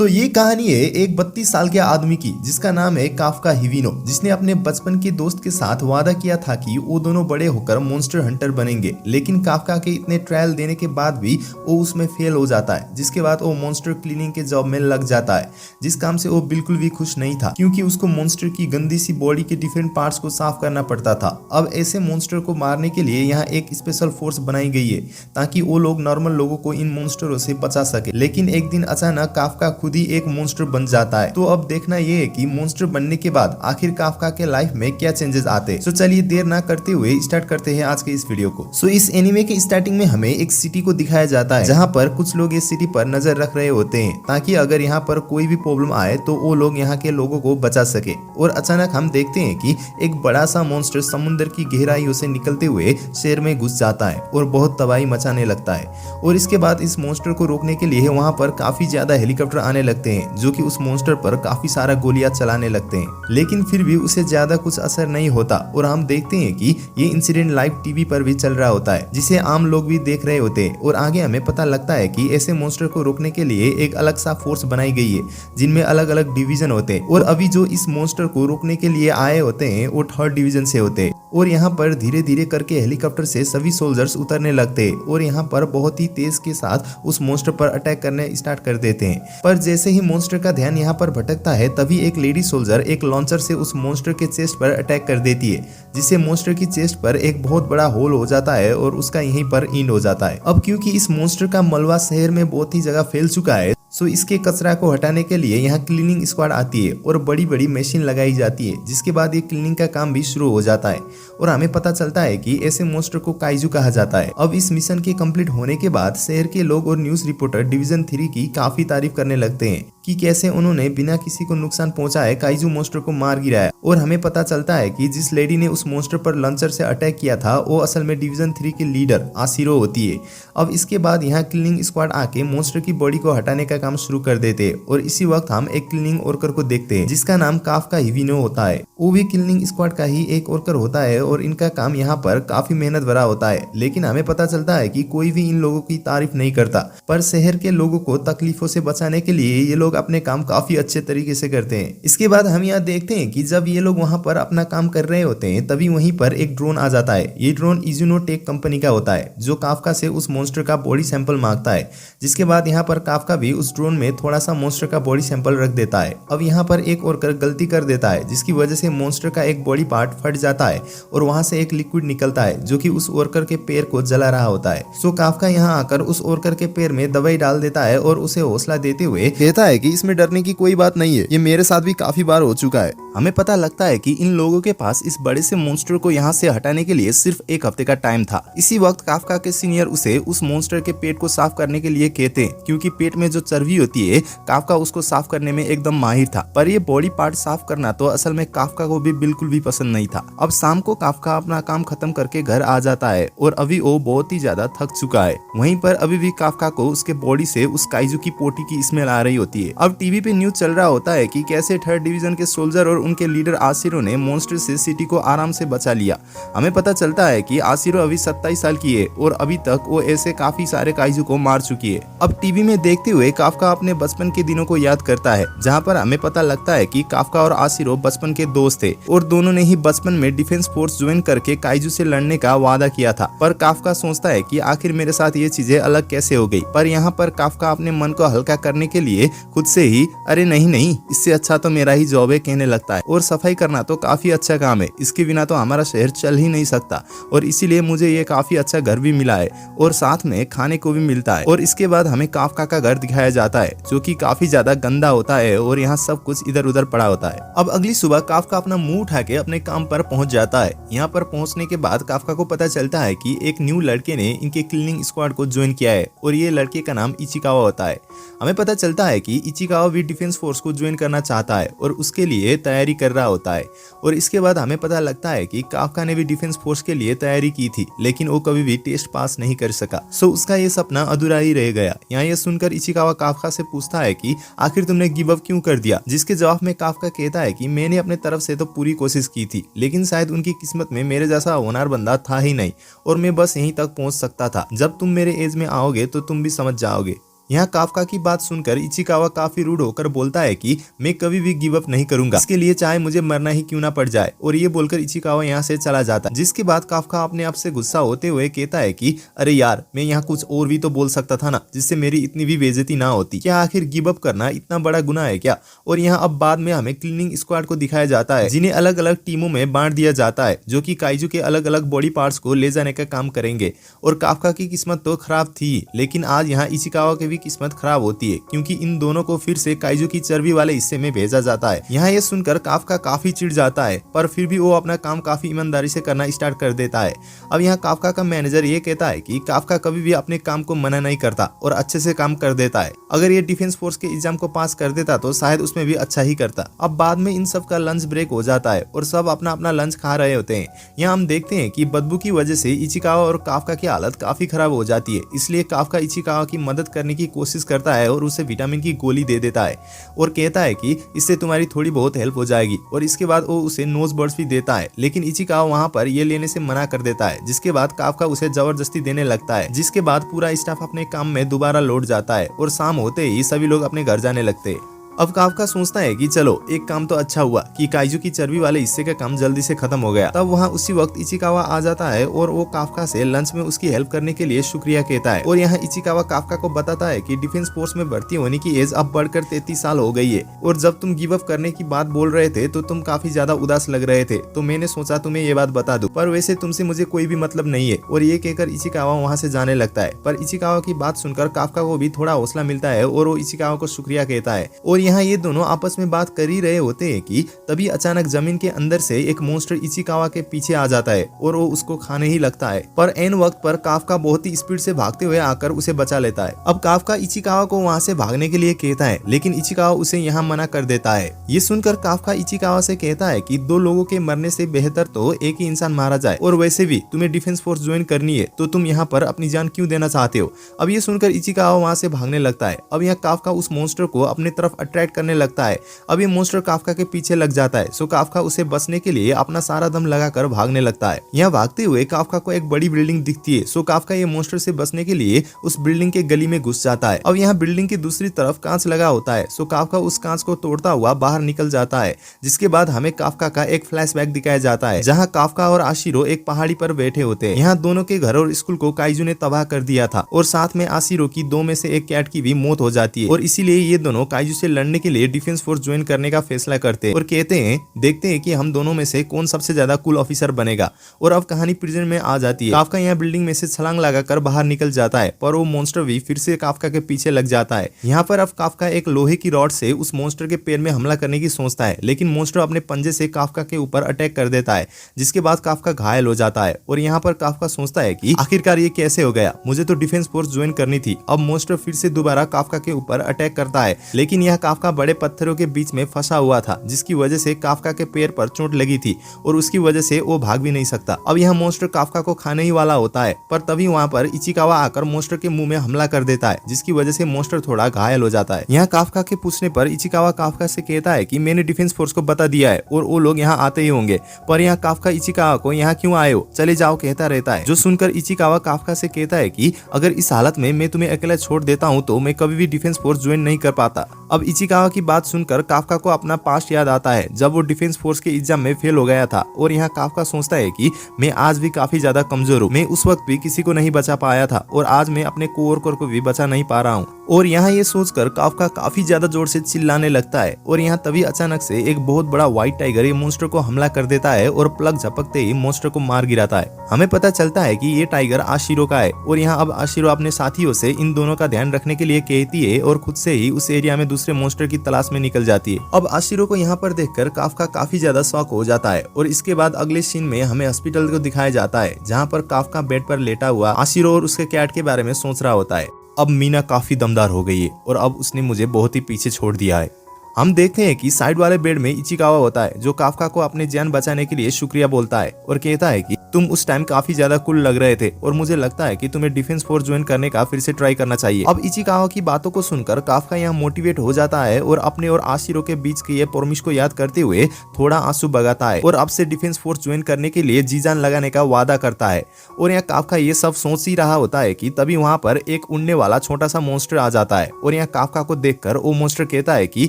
ये कहानी है एक 32 साल के आदमी की जिसका नाम है काफका हिविनो, जिसने अपने बचपन के दोस्त के साथ वादा किया था कि वो दोनों बड़े होकर मॉन्स्टर हंटर बनेंगे। लेकिन काफका के इतने ट्रायल देने के बाद भी वो उसमें फेल हो जाता है, जिसके बाद वो मॉन्स्टर क्लीनिंग के जॉब में लग जाता है, जिस काम से वो बिल्कुल भी खुश नहीं था क्योंकि उसको मॉन्स्टर की गंदी सी बॉडी के डिफरेंट पार्ट्स को साफ करना पड़ता था। अब ऐसे मॉन्स्टर को मारने के लिए यहाँ एक स्पेशल फोर्स बनाई गई है ताकि वो लोग नॉर्मल लोगों को इन मॉन्स्टरों से बचा सके। लेकिन एक दिन अचानक काफका खुद ही एक मॉन्स्टर बन जाता है। तो अब देखना ये है कि मॉन्स्टर बनने के बाद आखिर काफका के लाइफ में क्या चेंजेस आते हैं। चलिए देर ना करते हुए स्टार्ट करते हैं आज के इस वीडियो को। इस एनिमे के स्टार्टिंग में हमें एक सिटी को दिखाया जाता है जहाँ पर कुछ लोग इस सिटी पर नजर रख रहे होते हैं ताकि अगर यहाँ पर कोई भी प्रॉब्लम आए तो वो लोग यहाँ के लोगों को बचा सके। और अचानक हम देखते हैं कि एक बड़ा सा मॉन्स्टर समुद्र की गहराइयों से निकलते हुए शहर में घुस जाता है और बहुत तबाही मचाने लगता है। और इसके बाद इस मॉन्स्टर को रोकने के लिए वहाँ पर काफी ज्यादा हेलीकॉप्टर आने लगते हैं जो कि उस मॉन्स्टर पर काफी सारा गोलियां चलाने लगते हैं। लेकिन फिर भी उसे ज्यादा कुछ असर नहीं होता और हम देखते हैं कि ये इंसिडेंट लाइव टीवी पर भी चल रहा होता है जिसे आम लोग भी देख रहे होते हैं। और आगे हमें पता लगता है कि ऐसे मॉन्स्टर को रोकने के लिए एक अलग सा फोर्स बनाई गई है जिनमें अलग अलग डिवीजन होते हैं। और अभी जो इस मॉन्स्टर को रोकने के लिए आए होते हैं वो 3rd डिवीजन से होते हैं। और यहाँ पर धीरे धीरे करके हेलीकॉप्टर से सभी सोल्जर्स उतरने लगते हैं और यहाँ पर बहुत ही तेज के साथ उस मॉन्स्टर पर अटैक करने स्टार्ट कर देते हैं। पर जैसे ही मॉन्स्टर का ध्यान यहाँ पर भटकता है तभी एक लेडी सोल्जर एक लॉन्चर से उस मॉन्स्टर के चेस्ट पर अटैक कर देती है, जिससे मॉन्स्टर की चेस्ट पर एक बहुत बड़ा होल हो जाता है और उसका यहीं पर एंड हो जाता है। अब क्योंकि इस मॉन्स्टर का मलबा शहर में बहुत ही जगह फैल चुका है इसके कचरा को हटाने के लिए यहाँ क्लीनिंग स्क्वाड आती है और बड़ी बड़ी मशीन लगाई जाती है, जिसके बाद ये क्लीनिंग का काम भी शुरू हो जाता है। और हमें पता चलता है कि ऐसे मॉन्स्टर को काइजू कहा जाता है। अब इस मिशन के कंप्लीट होने के बाद शहर के लोग और न्यूज रिपोर्टर डिवीजन 3 की काफी तारीफ करने लगते हैं कि कैसे उन्होंने बिना किसी को नुकसान पहुंचाए काइजू मॉन्स्टर को मार गिराया। और हमें पता चलता है कि जिस लेडी ने उस मॉन्स्टर पर लॉन्चर से अटैक किया था वो असल में डिवीजन 3 की लीडर आशिरो होती है। अब इसके बाद यहाँ क्लीनिंग स्क्वाड आके मॉन्स्टर की बॉडी को हटाने का काम शुरू कर देते हैं। और इसी वक्त हम एक क्लीनिंग वर्कर को देखते हैं जिसका नाम काफका हिविनो होता है। वो भी क्लीनिंग स्क्वाड का ही एक वर्कर होता है और इनका काम यहाँ पर काफी मेहनत भरा होता है। लेकिन हमें पता चलता है कि कोई भी इन लोगों की तारीफ नहीं करता, पर शहर के लोगों को तकलीफों से बचाने के लिए ये लोग अपने काम काफी अच्छे तरीके से करते हैं। इसके बाद हम यहाँ देखते हैं कि जब ये लोग वहाँ पर अपना काम कर रहे होते हैं तभी वहीं पर एक ड्रोन आ जाता है। ये ड्रोन इजुनो टेक कंपनी का होता है जो काफका से उस मॉन्स्टर का बॉडी सैंपल मांगता है। जिसके बाद यहाँ पर काफका भी उस ड्रोन में थोड़ा सा मॉन्स्टर का बॉडी सैंपल रख देता है। अब यहाँ पर एक वर्कर गलती कर देता है जिसकी वजह से मॉन्स्टर का एक बॉडी पार्ट फट जाता है और वहां से एक लिक्विड निकलता है जो कि उस वर्कर के पैर को जला रहा होता है। काफका यहाँ आकर उस वर्कर के पैर में दवाई डाल देता है और उसे हौसला देते हुए कहता है कि इसमें डरने की कोई बात नहीं है, ये मेरे साथ भी काफी बार हो चुका है। हमें पता लगता है कि इन लोगों के पास इस बड़े से मॉन्स्टर को यहाँ से हटाने के लिए सिर्फ 1 हफ्ते का टाइम था। इसी वक्त काफका के सीनियर उसे उस मॉन्स्टर के पेट को साफ करने के लिए कहते हैं क्योंकि पेट में जो चर्बी होती है काफका उसको साफ करने में एकदम माहिर था। पर ये बॉडी पार्ट साफ करना तो असल में काफका को भी बिल्कुल भी पसंद नहीं था। अब शाम को काफका अपना काम खत्म करके घर आ जाता है और अभी वो बहुत ही ज्यादा थक चुका है। वहीं पर अभी भी काफका को उसके बॉडी से उस काइजू की पोटी की स्मेल आ रही होती है। अब टीवी पे न्यूज चल रहा होता है कि कैसे 3rd डिवीजन के सोल्जर और उनके लीडर आशिरो ने मॉन्स्टर से सिटी को आराम से बचा लिया। हमें पता चलता है कि आशिरो अभी 27 साल की है और अभी तक वो ऐसे काफी सारे काइजू को मार चुकी है। अब टीवी में देखते हुए काफका अपने बचपन के दिनों को याद करता है जहाँ पर हमें पता लगता है कि काफका और आशिरो बचपन के दोस्त थे और दोनों ने ही बचपन में डिफेंस फोर्स ज्वाइन करके काइजू से लड़ने का वादा किया था। पर काफका सोचता है कि आखिर मेरे साथ ये चीजें अलग कैसे हो गई। पर यहाँ पर काफका अपने मन को हल्का करने के लिए खुद से ही अरे नहीं इससे अच्छा तो मेरा ही जॉब है कहने लगता है। और सफाई करना तो काफी अच्छा काम है, इसके बिना तो हमारा शहर चल ही नहीं सकता और इसीलिए मुझे ये काफी अच्छा घर भी मिला है और साथ में खाने को भी मिलता है। और इसके बाद हमें काफका का घर दिखाया जाता है जो कि काफी ज्यादा गंदा होता है और यहाँ सब कुछ इधर उधर पड़ा होता है। अब अगली सुबह काफका अपना मुंह उठा के अपने काम पर पहुंच जाता है। यहाँ पर पहुंचने के बाद काफका को पता चलता है कि एक न्यू लड़के ने इनके क्लीनिंग स्क्वाड को ज्वाइन किया है और ये लड़के का नाम इचिकावा होता है। हमें पता चलता है कि इचिकावा भी डिफेंस फोर्स को ज्वाइन करना चाहता है और उसके लिए तैयारी कर रहा होता है। और इसके बाद हमें पता लगता है कि काफका ने भी डिफेंस फोर्स के लिए तैयारी की थी लेकिन वो कभी भी टेस्ट पास नहीं कर सका। उसका ये सपना अधूरा ही रह गया। यहाँ ये सुनकर इचिकावा काफका से पूछता है कि आखिर तुमने गिव अप क्यों कर दिया। जिसके जवाब में काफका कहता है कि मैंने अपने तरफ से तो पूरी कोशिश की थी लेकिन शायद उनकी किस्मत में मेरे जैसा होनहार बंदा था ही नहीं और मैं बस यहीं तक पहुंच सकता था। जब तुम मेरे एज में आओगे तो तुम भी समझ जाओगे। यहाँ काफका की बात सुनकर इचिकावा काफी रूड होकर बोलता है कि मैं कभी भी गिव अप नहीं करूंगा, इसके लिए चाहे मुझे मरना ही क्यों ना पड़ जाए। और ये बोलकर इचिकावा यहाँ से चला जाता है। जिसके बाद काफका अपने आप से गुस्सा होते हुए कहता है कि अरे यार, मैं यहाँ कुछ और भी तो बोल सकता था ना, जिससे मेरी इतनी भी बेइज्जती ना होती। क्या आखिर गिव अप करना इतना बड़ा गुनाह है क्या? और यहाँ अब बाद में हमें क्लीनिंग स्क्वाड को दिखाया जाता है, जिन्हें अलग अलग टीमों में बांट दिया जाता है, जो कि काइजू के अलग अलग बॉडी पार्ट्स को ले जाने का काम करेंगे। और काफका की किस्मत तो खराब थी, लेकिन आज यहाँ इचिकावा की भी किस्मत खराब होती है, क्योंकि इन दोनों को फिर से काइजू की चर्बी वाले हिस्से में भेजा जाता है। यहाँ ये सुनकर काफका काफी चिढ़ जाता है, पर फिर भी वो अपना काम काफी ईमानदारी से करना स्टार्ट कर देता है। अब यहाँ काफका का मैनेजर ये कहता है कि काफका कभी भी अपने काम को मना नहीं करता और अच्छे से काम कर देता है। अगर ये डिफेंस फोर्स के एग्जाम को पास कर देता तो शायद उसमें भी अच्छा ही करता। अब बाद में इन सब का लंच ब्रेक हो जाता है और सब अपना अपना लंच खा रहे होते हैं। यहाँ हम देखते हैं कि बदबू की वजह से इचिकावा और काफका की हालत काफी खराब हो जाती है, इसलिए काफका इचिकावा की मदद करने की कोशिश करता है और उसे विटामिन की गोली दे देता है और कहता है कि इससे तुम्हारी थोड़ी बहुत हेल्प हो जाएगी। और इसके बाद वो उसे नोज बर्ड्स भी देता है, लेकिन इचिकावा वहाँ पर ये लेने से मना कर देता है। जिसके बाद काफका उसे जबरदस्ती देने लगता है। जिसके बाद पूरा स्टाफ अपने काम में दोबारा लौट जाता है और शाम होते ही सभी लोग अपने घर जाने लगते हैं। अब काफका सोचता है कि चलो एक काम तो अच्छा हुआ कि काइजू की चर्बी वाले हिस्से का काम जल्दी से खत्म हो गया। तब वहाँ उसी वक्त इचिकावा आ जाता है और वो काफका से लंच में उसकी हेल्प करने के लिए शुक्रिया कहता है। और यहाँ इचिकावा काफका को बताता है कि डिफेंस फोर्स में भर्ती होने की एज अब बढ़कर 33 साल हो गई है और जब तुम गिव अप करने की बात बोल रहे थे तो तुम काफी ज्यादा उदास लग रहे थे, तो मैंने सोचा तुम्हें ये बात बता दूं, पर वैसे तुमसे मुझे कोई भी मतलब नहीं है। और ये कहकर इचिकावा वहाँ से जाने लगता है। पर इचिकावा की बात सुनकर काफका को भी थोड़ा हौसला मिलता है और वो इचिकावा को शुक्रिया कहता है। और यहाँ ये दोनों आपस में बात कर ही रहे होते हैं कि तभी अचानक जमीन के अंदर से एक मॉन्स्टर इचिकावा के पीछे आ जाता है और वो उसको खाने ही लगता है। पर एन वक्त पर काफका बहुत ही स्पीड से भागते हुए आकर उसे बचा लेता है। अब काफका इचिकावा को वहाँ से भागने के लिए कहता है, लेकिन इचिकावा उसे यहाँ मना कर देता है। ये सुनकर काफका इचिकावा से कहता है कि 2 लोगों के मरने से बेहतर तो एक ही इंसान मारा जाए, और वैसे भी तुम्हें डिफेंस फोर्स ज्वाइन करनी है तो तुम यहाँ पर अपनी जान क्यों देना चाहते हो। अब ये सुनकर इचिकावा वहाँ से भागने लगता है। अब यहाँ काफका उस मॉन्स्टर को अपनी तरफ अट्रैक्ट करने लगता है। अब ये मॉन्स्टर काफका के पीछे लग जाता है, सो काफका उसे बचने के लिए अपना सारा दम लगाकर भागने लगता है। यहाँ भागते हुए काफका को एक बड़ी बिल्डिंग दिखती है, सो काफका ये मॉन्स्टर से बचने के लिए उस बिल्डिंग के गली में घुस जाता है। अब यहाँ बिल्डिंग की दूसरी तरफ कांच लगा होता है, सो काफका उस कांच को तोड़ता हुआ बाहर निकल जाता है। जिसके बाद हमें काफका का एक फ्लैशबैक दिखाया जाता है, जहाँ काफका और आशिरो एक पहाड़ी पर बैठे होते हैं। यहाँ दोनों के घर और स्कूल को काइजू ने तबाह कर दिया था और साथ में आशिरो की 2 में से एक कैट की भी मौत हो जाती है। और इसीलिए ये दोनों काइजू से लड़ने के लिए डिफेंस फोर्स ज्वाइन करने का फैसला करते हैं और कहते हैं देखते हैं कि हम दोनों में से कौन सबसे ज्यादा कूल ऑफिसर बनेगा। और अब कहानी प्रिजन में आ जाती है। काफका यहाँ बिल्डिंग में से छलांग लगाकर बाहर निकल जाता है, पर वो मॉन्स्टर भी फिर से काफका के पीछे लग जाता है। यहाँ पर अब काफका एक लोहे की रॉड से उस मॉन्स्टर के पैर में हमला करने की सोचता है, लेकिन मॉन्स्टर अपने पंजे से काफका के ऊपर अटैक कर देता है, जिसके बाद काफका घायल हो जाता है। और यहाँ पर काफका सोचता है कि आखिरकार ये कैसे हो गया, मुझे तो डिफेंस फोर्स ज्वाइन करनी थी। अब मॉन्स्टर फिर से दोबारा काफका के ऊपर अटैक करता है, लेकिन यह काफका बड़े पत्थरों के बीच में फंसा हुआ था, जिसकी वजह से काफका के पैर पर चोट लगी थी और उसकी वजह से वो भाग भी नहीं सकता। अब यह मॉन्स्टर काफका को खाने ही वाला होता है, पर तभी वहाँ पर इचिकावा आकर मॉन्स्टर के मुंह में हमला कर देता है, जिसकी वजह से मॉन्स्टर थोड़ा घायल हो जाता है। यहाँ काफका के पूछने पर इचिकावा काफका से कहता है कि मैंने डिफेंस फोर्स को बता दिया है और वो लोग यहाँ आते ही होंगे, पर यहाँ काफका इचिकावा को यहाँ क्यों आए हो, चले जाओ कहता रहता है। जो सुनकर इचिकावा काफका से कहता है कि अगर इस हालत में मैं तुम्हें अकेला छोड़ देता हूँ तो मैं कभी भी डिफेंस फोर्स ज्वाइन नहीं कर पाता। अब इचिकावा की बात सुनकर काफका को अपना पास्ट याद आता है, जब वो डिफेंस फोर्स के एग्जाम में फेल हो गया था। और यहाँ काफका सोचता है कि मैं आज भी काफी ज्यादा कमजोर हूँ, मैं उस वक्त भी किसी को नहीं बचा पाया था और आज मैं अपने कोवर्कर को भी बचा नहीं पा रहा हूँ। और यहाँ ये सोचकर काफका काफी ज्यादा जोर से चिल्लाने लगता है। और यहाँ तभी अचानक से एक बहुत बड़ा व्हाइट टाइगर ये मॉन्स्टर को हमला कर देता है और प्लग झपकते ही मॉन्स्टर को मार गिराता है। हमें पता चलता है कि ये टाइगर आशिरो का है। और यहाँ अब आशिरो अपने साथियों से इन दोनों का ध्यान रखने के लिए कहती है और खुद से ही उस एरिया में दूसरे मॉन्स्टर की तलाश में निकल जाती है। अब आशिरो को यहाँ पर देखकर काफका काफी ज्यादा शॉक हो जाता है। और इसके बाद अगले सीन में हमें हॉस्पिटल को दिखाया जाता है, जहाँ पर काफका बेड पर लेटा हुआ आशिरो और उसके कैट के बारे में सोच रहा होता है। अब मीना काफी दमदार हो गई है और अब उसने मुझे बहुत ही पीछे छोड़ दिया है। हम देखते हैं कि साइड वाले बेड में इचिकावा होता है, जो काफका को अपने जान बचाने के लिए शुक्रिया बोलता है और कहता है कि तुम उस टाइम काफी ज्यादा कूल लग रहे थे और मुझे लगता है कि तुम्हें डिफेंस फोर्स ज्वाइन करने का फिर से ट्राई करना चाहिए। अब इचिकावा की बातों को सुनकर काफका यहाँ मोटिवेट हो जाता है और अपने और आशिरो के बीच के ये प्रॉमिस को याद करते हुए थोड़ा आंसू बगाता है और अब से डिफेंस फोर्स ज्वाइन करने के लिए जी जान लगाने का वादा करता है। और यहाँ काफका ये सब सोच ही रहा होता है कि तभी वहाँ पर एक उड़ने वाला छोटा सा मॉन्स्टर आ जाता है और यहाँ काफका को देखकर वो मॉन्स्टर कहता है कि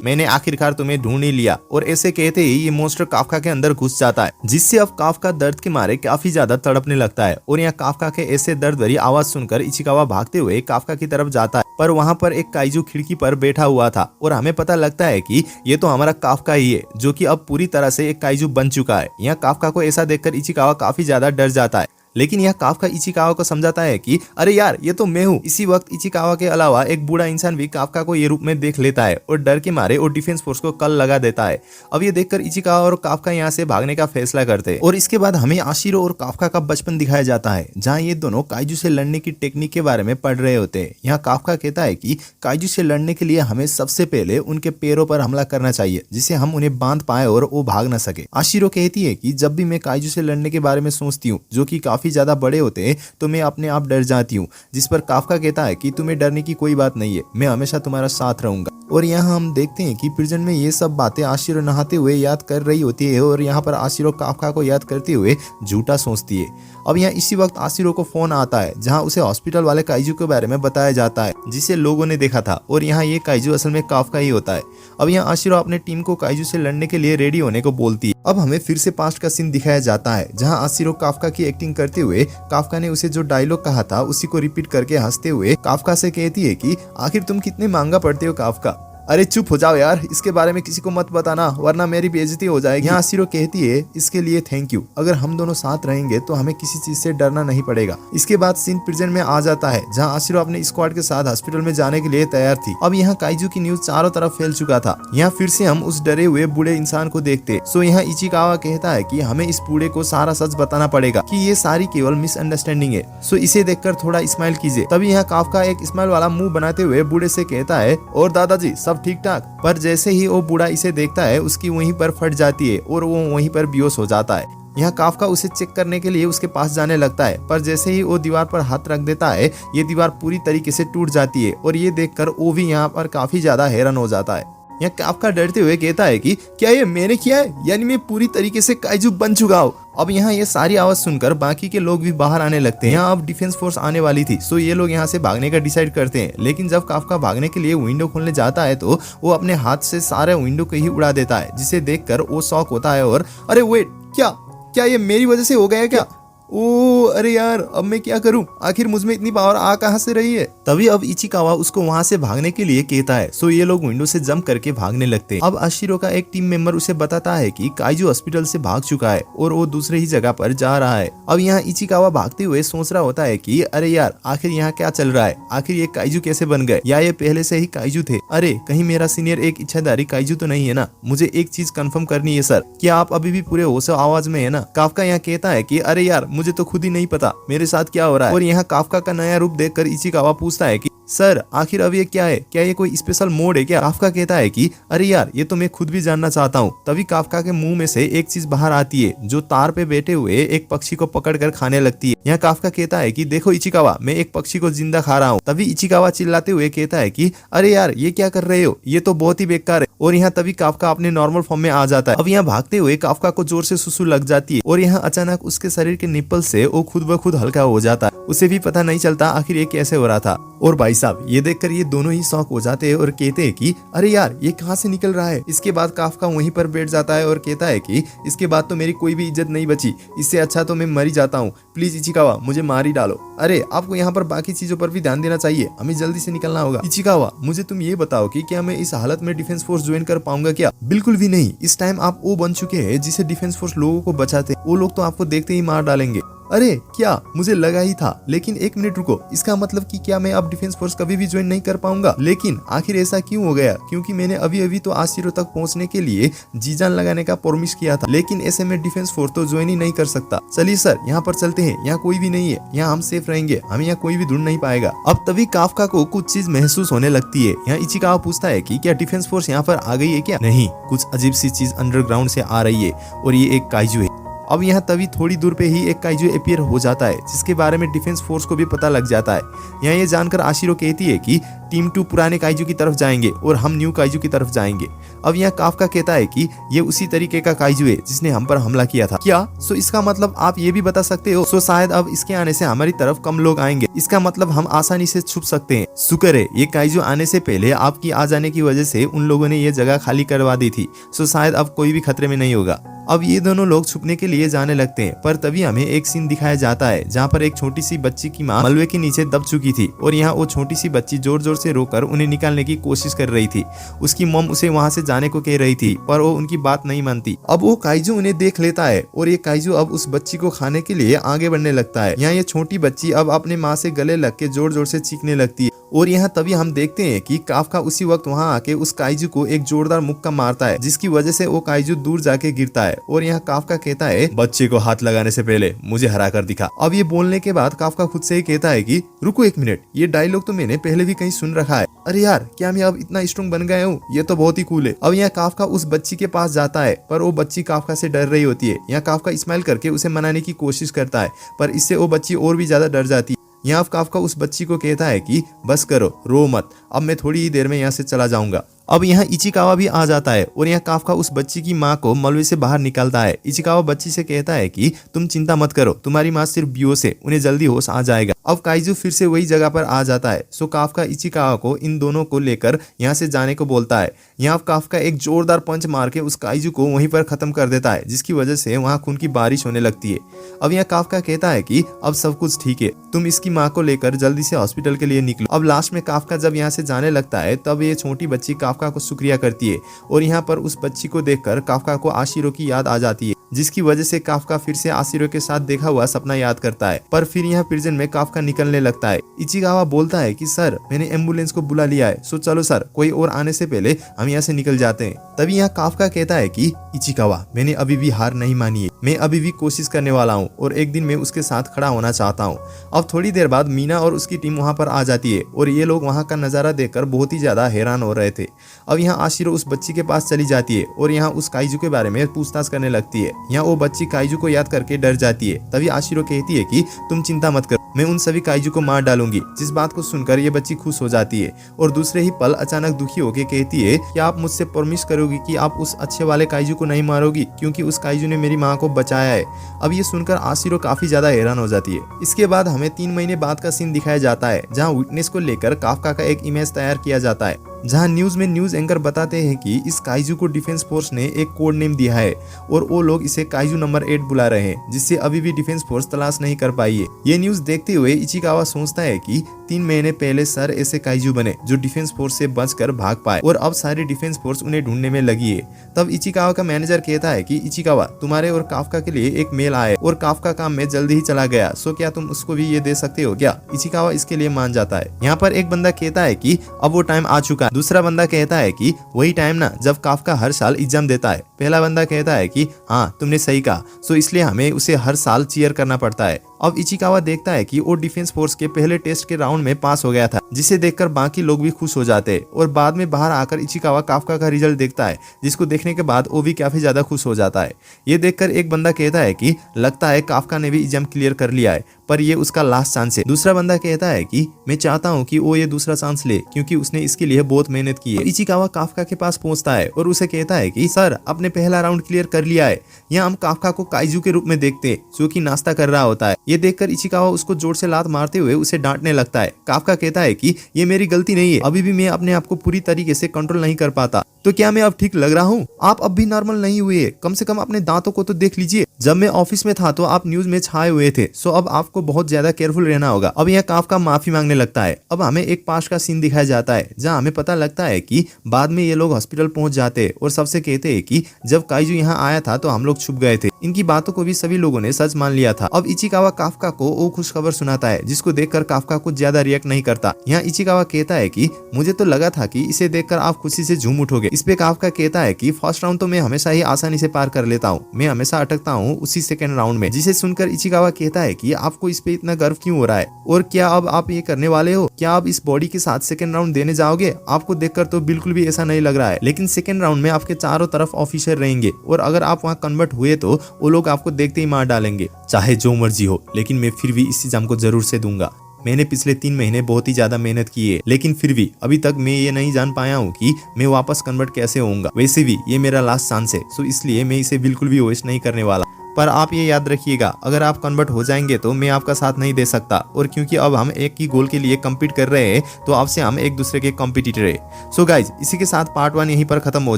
मैंने आखिरकार तुम्हें ढूंढ ही लिया। और ऐसे कहते ही ये मॉन्स्टर काफका के अंदर घुस जाता है, जिससे अब काफका दर्द के मारे काफी ज्यादा तड़पने लगता है। और यहाँ काफका के ऐसे दर्द भरी आवाज सुनकर इचिकावा भागते हुए काफका की तरफ जाता है, पर वहाँ पर एक काइजू खिड़की पर बैठा हुआ था और हमें पता लगता है कि ये तो हमारा काफका ही है, जो कि अब पूरी तरह से एक काइजू बन चुका है। यहाँ काफका को ऐसा देखकर इचिकावा काफी ज्यादा डर जाता है, लेकिन यह काफका इचिकावा को समझाता है कि अरे यार ये तो मैं हूँ। इसी वक्त इचिकावा के अलावा एक बूढ़ा इंसान भी काफका को ये रूप में देख लेता है और डर के मारे वो डिफेंस फोर्स को कल लगा देता है। अब ये देखकर इचिकावा और काफका यहाँ से भागने का फैसला करते हैं। और इसके बाद हमें आशिरो और काफका का बचपन दिखाया जाता है, जहाँ ये दोनों काइजू से लड़ने की टेक्निक के बारे में पढ़ रहे होते हैं। यहाँ काफका कहता है कि काइजू से लड़ने के लिए हमें सबसे पहले उनके पैरों पर हमला करना चाहिए, जिससे हम उन्हें बांध पाए और वो भाग न सके। आशिरो कहती है कि जब भी मैं काइजू से लड़ने के बारे में सोचती हूँ, जो कि काफी ज्यादा बड़े होते, तो मैं अपने आप डर जाती हूँ। जिस पर काफका कहता है कि तुम्हें डरने की कोई बात नहीं है, मैं हमेशा तुम्हारा साथ रहूंगा। और यहाँ हम देखते हैं कि प्रिजन में ये सब बातें आशिरो नहाते हुए याद कर रही होती है और यहाँ पर आशिरो काफका को याद करते हुए झूठा सोचती है। अब यहाँ इसी वक्त आशिरो को फोन आता है, जहाँ उसे हॉस्पिटल वाले काइजू के बारे में बताया जाता है, जिसे लोगों ने देखा था। और यहाँ ये काइजू असल में काफका ही होता है। अब यहाँ आशिरो अपने टीम को काइजू से लड़ने के लिए रेडी होने को बोलती है। अब हमें फिर से पास्ट का सीन दिखाया जाता है, जहाँ आशिरो काफका की एक्टिंग करते हुए काफका ने उसे जो डायलॉग कहा था उसी को रिपीट करके हंसते हुए काफका से कहती है कि आखिर तुम कितने महंगा पड़ते हो काफका। अरे चुप हो जाओ यार, इसके बारे में किसी को मत बताना, वरना मेरी बेइज्जती हो जाएगी। यहाँ आशिरो कहती है इसके लिए थैंक यू, अगर हम दोनों साथ रहेंगे तो हमें किसी चीज से डरना नहीं पड़ेगा। इसके बाद सीन प्रेजेंट में आ जाता है, जहाँ आशिरो अपने स्क्वाड के साथ हॉस्पिटल में जाने के लिए तैयार थी। अब यहाँ काइजू की न्यूज चारों तरफ फैल चुका था। यहाँ फिर से हम उस डरे हुए बूढ़े इंसान को देखते। सो यहाँ इचिकावा कहता है कि हमें इस बूढ़े को सारा सच बताना पड़ेगा कि ये सारी केवल मिसअंडरस्टैंडिंग है। सो इसे देखकर थोड़ा स्माइल कीजिए। तभी यहाँ काफका एक स्माइल वाला मुंह बनाते हुए बूढ़े से कहता है, और दादाजी सब ठीक ठाक। पर जैसे ही वो बूढ़ा इसे देखता है, उसकी वहीं पर फट जाती है और वो वहीं पर बेहोश हो जाता है। यहाँ काफका उसे चेक करने के लिए उसके पास जाने लगता है, पर जैसे ही वो दीवार पर हाथ रख देता है, ये दीवार पूरी तरीके से टूट जाती है। और ये देखकर वो भी यहाँ पर काफी ज्यादा हैरान हो जाता है। यहाँ काफका डरते हुए कहता है कि क्या ये मैंने किया है, यानी मैं पूरी तरीके से काइजू बन चुका हूँ। अब यहाँ ये सारी आवाज सुनकर बाकी के लोग भी बाहर आने लगते हैं। यहाँ अब डिफेंस फोर्स आने वाली थी, सो ये लोग यहाँ से भागने का डिसाइड करते हैं। लेकिन जब काफका भागने के लिए विंडो खोलने जाता है, तो वो अपने हाथ से सारे विंडो को ही उड़ा देता है, जिसे देखकर वो शॉक होता है और अरे वेट, क्या ये मेरी वजह से हो गया क्या? ओ अरे यार, अब मैं क्या करूं? आखिर मुझमें इतनी पावर आ कहां से रही है? तभी अब इचिकावा उसको वहां से भागने के लिए कहता है। सो ये लोग विंडो से जंप करके भागने लगते हैं। अब आशिरो का एक टीम मेंबर उसे बताता है कि काइजू हॉस्पिटल से भाग चुका है और वो दूसरे ही जगह पर जा रहा है। अब यहाँ इचिकावा भागते हुए सोच रहा होता है कि अरे यार, आखिर यहाँ क्या चल रहा है? आखिर ये काइजू कैसे बन गए, या ये पहले से ही काइजू थे? अरे कहीं मेरा सीनियर एक इच्छाधारी काइजू तो नहीं है ना? मुझे एक चीज कंफर्म करनी है सर, क्या आप अभी भी पूरे होश आवाज में है ना? काफका यहाँ कहता है कि अरे यार, मुझे तो खुद ही नहीं पता मेरे साथ क्या हो रहा है। और यहाँ काफका का नया रूप देखकर इचिकावा पूछता है कि सर आखिर अब ये क्या है? क्या ये कोई स्पेशल मोड है क्या? काफका कहता है कि अरे यार, ये तो मैं खुद भी जानना चाहता हूँ। तभी काफका के मुंह में से एक चीज बाहर आती है, जो तार पे बैठे हुए एक पक्षी को पकड़कर खाने लगती है। यहाँ काफका कहता है कि देखो इचिकावा, मैं एक पक्षी को जिंदा खा रहा हूँ। तभी इचिकावा चिल्लाते हुए कहता है कि अरे यार, ये क्या कर रहे हो? ये तो बहुत ही बेकार है। और यहाँ तभी काफका अपने नॉर्मल फॉर्म में आ जाता है। अब यहाँ भागते हुए काफका को जोर से सुसु लग जाती है और यहाँ अचानक उसके शरीर के निप्पल से वो खुद ब खुद हल्का हो जाता है। उसे भी पता नहीं चलता आखिर ये कैसे हो रहा था। और भाई साहब, ये देखकर ये दोनों ही शॉक हो जाते हैं और कहते हैं कि अरे यार, ये कहाँ से निकल रहा है? इसके बाद काफका वहीं पर बैठ जाता है और कहता है कि इसके बाद तो मेरी कोई भी इज्जत नहीं बची, इससे अच्छा तो मैं मर ही जाता हूँ। प्लीज इचिकावा, मुझे मार ही डालो। अरे आपको यहाँ पर बाकी चीजों पर भी ध्यान देना चाहिए, हमें जल्दी से निकलना होगा। इचिकावा, मुझे तुम ये बताओ कि क्या मैं इस हालत में डिफेंस फोर्स ज्वाइन कर पाऊंगा क्या? बिल्कुल भी नहीं। इस टाइम आप वो बन चुके हैं जिसे डिफेंस फोर्स लोगों को बचाते। वो लोग तो आपको देखते ही मार डालेंगे। अरे क्या, मुझे लगा ही था। लेकिन एक मिनट रुको, इसका मतलब कि क्या मैं अब डिफेंस फोर्स कभी भी ज्वाइन नहीं कर पाऊंगा? लेकिन आखिर ऐसा क्यों हो गया? क्योंकि मैंने अभी अभी तो आशिरो तक पहुंचने के लिए जी जान लगाने का प्रॉमिस किया था, लेकिन ऐसे में डिफेंस फोर्स तो ज्वाइन ही नहीं कर सकता। चलिए सर, यहाँ पर चलते हैं, यहाँ कोई भी नहीं है, यहाँ हम सेफ रहेंगे, हमें यहाँ कोई भी ढूंढ नहीं पाएगा। अब तभी काफका को कुछ चीज महसूस होने लगती है। यहाँ इचिकावा पूछता है कि क्या डिफेंस फोर्स यहाँ पर आ गई है क्या? नहीं, कुछ अजीब सी चीज अंडरग्राउंड से आ रही है और ये एक काइजू है। अब यहाँ तभी थोड़ी दूर पे ही एक काइजू अपीयर हो जाता है, जिसके बारे में डिफेंस फोर्स को भी पता लग जाता है। यहाँ ये जानकर आशिरो कहती है कि टीम 2 पुराने काइजू की तरफ जाएंगे और हम न्यू काइजू की तरफ जाएंगे। अब यहाँ काफका कहता है कि ये उसी तरीके का काइजू है जिसने हम पर हमला किया था। क्या? सो इसका मतलब आप ये भी बता सकते हो? सो शायद अब इसके आने से हमारी तरफ कम लोग आएंगे, इसका मतलब हम आसानी से छुप सकते हैं। शुक्र है ये काइजू आने से पहले आपकी आ जाने की वजह से उन लोगों ने ये जगह खाली करवा दी थी, सो शायद अब कोई भी खतरे में नहीं होगा। अब ये दोनों लोग छुपने के लिए जाने लगते हैं, पर तभी हमें एक सीन दिखाया जाता है जहाँ पर एक छोटी सी बच्ची की माँ मलबे के नीचे दब चुकी थी और यहाँ वो छोटी सी बच्ची जोर जोर से रोकर उन्हें निकालने की कोशिश कर रही थी। उसकी मॉम उसे वहाँ से जाने को कह रही थी, पर वो उनकी बात नहीं मानती। अब वो काइजू उन्हें देख लेता है और ये काइजू अब उस बच्ची को खाने के लिए आगे बढ़ने लगता है। यहाँ ये छोटी बच्ची अब अपने माँ से गले लग के जोर जोर से चीखने लगती है और यहाँ तभी हम देखते हैं कि काफका उसी वक्त वहाँ आके उस काइजू को एक जोरदार मुक्का मारता है, जिसकी वजह से वो काइजू दूर जाके गिरता है और यहाँ काफका कहता है, बच्चे को हाथ लगाने से पहले मुझे हरा कर दिखा। अब ये बोलने के बाद काफका खुद से ही कहता है कि रुको एक मिनट, ये डायलॉग तो मैंने पहले भी कहीं सुन रखा है। अरे यार, क्या मैं अब इतना स्ट्रॉन्ग बन गया हूँ? ये तो बहुत ही कूल है। अब यहाँ काफका उस बच्ची के पास जाता है, पर वो बच्ची काफका से डर रही होती है। यहाँ काफका स्माइल करके उसे मनाने की कोशिश करता है, पर इससे वो बच्ची और भी ज्यादा डर जाती है। यहाँ काफका उस बच्ची को कहता है कि बस करो, रो मत, अब मैं थोड़ी ही देर में यहाँ से चला जाऊंगा। अब यहाँ इचिकावा भी आ जाता है और यहाँ काफका उस बच्ची की माँ को मलबे से बाहर निकालता है। इचिकावा बच्ची से कहता है कि तुम चिंता मत करो, तुम्हारी माँ सिर्फ बेहोश है, उन्हें जल्दी होश आ जाएगा। अब काइजू फिर से वही जगह पर आ जाता है। सो काफका इचिकावा को इन दोनों को लेकर यहाँ से जाने को बोलता है। यहाँ काफका एक जोरदार पंच मार के उस काइजू को वहीं पर खत्म कर देता है, जिसकी वजह से वहाँ खून की बारिश होने लगती है। अब यहाँ काफका कहता है कि अब सब कुछ ठीक है, तुम इसकी माँ को लेकर जल्दी से हॉस्पिटल के लिए निकलो। अब लास्ट में काफका जब यहाँ से जाने लगता है, तब ये छोटी बच्ची काफका को शुक्रिया करती है और यहाँ पर उस बच्ची को देखकर काफका को आशिरो की याद आ जाती है, जिसकी वजह से काफका फिर से आशिरो के साथ देखा हुआ सपना याद करता है। पर फिर यहाँ प्रिजन में काफका निकलने लगता है। इचिकावा बोलता है कि सर, मैंने एम्बुलेंस को बुला लिया है, सो चलो सर, कोई और आने से पहले हम यहाँ से निकल जाते हैं। तभी यहाँ काफका कहता है कि इचिकावा, मैंने अभी भी हार नहीं मानी है, मैं अभी भी कोशिश करने वाला हूँ और एक दिन मैं उसके साथ खड़ा होना चाहता हूँ। अब थोड़ी देर बाद मीना और उसकी टीम वहाँ पर आ जाती है और ये लोग वहाँ का नजारा देखकर बहुत ही ज्यादा हैरान हो रहे थे। अब यहाँ आशिरो उस बच्ची के पास चली जाती है और यहाँ उस काइजू के बारे में पूछताछ करने लगती है। यहाँ वो बच्ची काइजू को याद करके डर जाती है। तभी आशिरो कहती है कि तुम चिंता मत करो, मैं उन सभी काइजू को मार डालूंगी। जिस बात को सुनकर ये बच्ची खुश हो जाती है और दूसरे ही पल अचानक दुखी होकर कहती है कि आप मुझसे प्रॉमिस करोगी कि आप उस अच्छे वाले काइजू को नहीं मारोगी, क्योंकि उस काइजू ने मेरी माँ को बचाया है। अब ये सुनकर आशिरो काफी ज्यादा हैरान हो जाती है। इसके बाद हमें 3 महीने बाद का सीन दिखाया जाता है, जहाँ विटनेस को लेकर काफका का एक इमेज तैयार किया जाता है, जहां न्यूज में न्यूज एंकर बताते हैं कि इस काइजू को डिफेंस फोर्स ने एक कोड नेम दिया है और वो लोग इसे काइजू नंबर 8 बुला रहे हैं, जिससे अभी भी डिफेंस फोर्स तलाश नहीं कर पाई है। ये न्यूज देखते हुए इचिकावा सोचता है कि 3 महीने पहले सर ऐसे काइजू बने जो डिफेंस फोर्स से बचकर भाग पाए और अब सारी डिफेंस फोर्स उन्हें ढूंढने में लगी है। तब इचिकावा का मैनेजर कहता है कि इचिकावा, तुम्हारे और काफका के लिए एक मेल आया और काफका काम में जल्दी ही चला गया, सो क्या तुम उसको भी ये दे सकते हो क्या? इचिकावा इसके लिए मान जाता है। यहाँ पर एक बंदा कहता है कि अब वो टाइम आ चुका है। दूसरा बंदा कहता है कि वही टाइम ना जब काफका हर साल एग्जाम देता है। पहला बंदा कहता है कि हाँ, तुमने सही कहा, सो इसलिए हमें उसे हर साल चीयर करना पड़ता है। अब इचिकावा देखता है कि वो डिफेंस फोर्स के पहले टेस्ट के राउंड में पास हो गया था, जिसे देखकर बाकी लोग भी खुश हो जाते हैं और बाद में बाहर आकर इचिकावा काफका का रिजल्ट देखता है, जिसको देखने के बाद वो भी काफी ज्यादा खुश हो जाता है। ये देखकर एक बंदा कहता है कि लगता है काफका ने भी एग्जाम क्लियर कर लिया है, पर ये उसका लास्ट चांस है। दूसरा बंदा कहता है कि मैं चाहता हूँ कि वो ये दूसरा चांस ले, क्योंकि उसने इसके लिए बहुत मेहनत की है। इचिकावा काफका के पास पहुंचता है और उसे कहता है कि सर, आपने पहला राउंड क्लियर कर लिया है। यहाँ हम काफका को काइजू के रूप में देखते हैं, जो कि नाश्ता कर रहा होता है। ये देखकर इचिकावा उसको जोर से लात मारते हुए उसे डांटने लगता है। काफका कहता है कि ये मेरी गलती नहीं है, अभी भी मैं अपने आप को पूरी तरीके से कंट्रोल नहीं कर पाता। तो क्या मैं अब ठीक लग रहा हूँ? आप अब भी नॉर्मल नहीं हुए, कम से कम अपने दांतों को तो देख लीजिए। जब मैं ऑफिस में था तो आप न्यूज में छाए हुए थे, सो अब आपको बहुत ज्यादा केयरफुल रहना होगा। अब यह काफका माफी मांगने लगता है। अब हमें एक पास का सीन दिखाया जाता है, जहाँ हमें पता लगता है कि बाद में ये लोग हॉस्पिटल पहुंच जाते हैं और सबसे कहते हैं कि जब काइजू यहाँ आया था तो हम लोग छुप गए थे। इनकी बातों को भी सभी लोगों ने सच मान लिया था। अब इचिकावा काफका को वो खुशखबर सुनाता है, जिसको देखकर काफका कुछ ज्यादा रिएक्ट नहीं करता। यहाँ इचिकावा कहता है कि मुझे तो लगा था कि इसे देखकर आप खुशी से झूम उठोगे, इस पे काफका कहता है कि फर्स्ट राउंड तो मैं हमेशा ही आसानी से पार कर लेता हूँ, मैं हमेशा अटकता हूँ उसी सेकंड राउंड में। जिसे सुनकर इचिकावा कहता है कि आपको इस पे इतना गर्व क्यों हो रहा है और क्या अब आप ये करने वाले हो, क्या आप इस बॉडी के साथ सेकंड राउंड देने जाओगे? आपको देखकर तो बिल्कुल भी ऐसा नहीं लग रहा है, लेकिन सेकंड राउंड में आपके चारों तरफ ऑफिसर रहेंगे और अगर आप वहाँ कन्वर्ट हुए तो वो लोग आपको देखते ही मार डालेंगे, चाहे जो मर्जी हो, लेकिन मैं फिर भी इस एग्जाम को जरूर से दूंगा। मैंने पिछले 3 महीने बहुत ही ज्यादा मेहनत की है, लेकिन फिर भी अभी तक मैं ये नहीं जान पाया हूँ कि मैं वापस कन्वर्ट कैसे होऊंगा। वैसे भी ये मेरा लास्ट चांस है, सो इसलिए मैं इसे बिल्कुल भी वेस्ट नहीं करने वाला। पर आप ये याद रखिएगा, अगर आप कन्वर्ट हो जाएंगे तो मैं आपका साथ नहीं दे सकता, और क्योंकि अब हम एक ही गोल के लिए कम्पीट कर रहे हैं तो आपसे हम एक दूसरे के कॉम्पिटिटर है। सो गाइज, इसी के साथ पार्ट 1 यहीं पर खत्म हो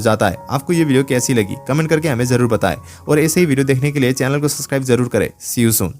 जाता है। आपको ये वीडियो कैसी लगी कमेंट करके हमें जरूर बताएं, और ऐसे ही वीडियो देखने के लिए चैनल को सब्सक्राइब जरूर करें। सी यू सून।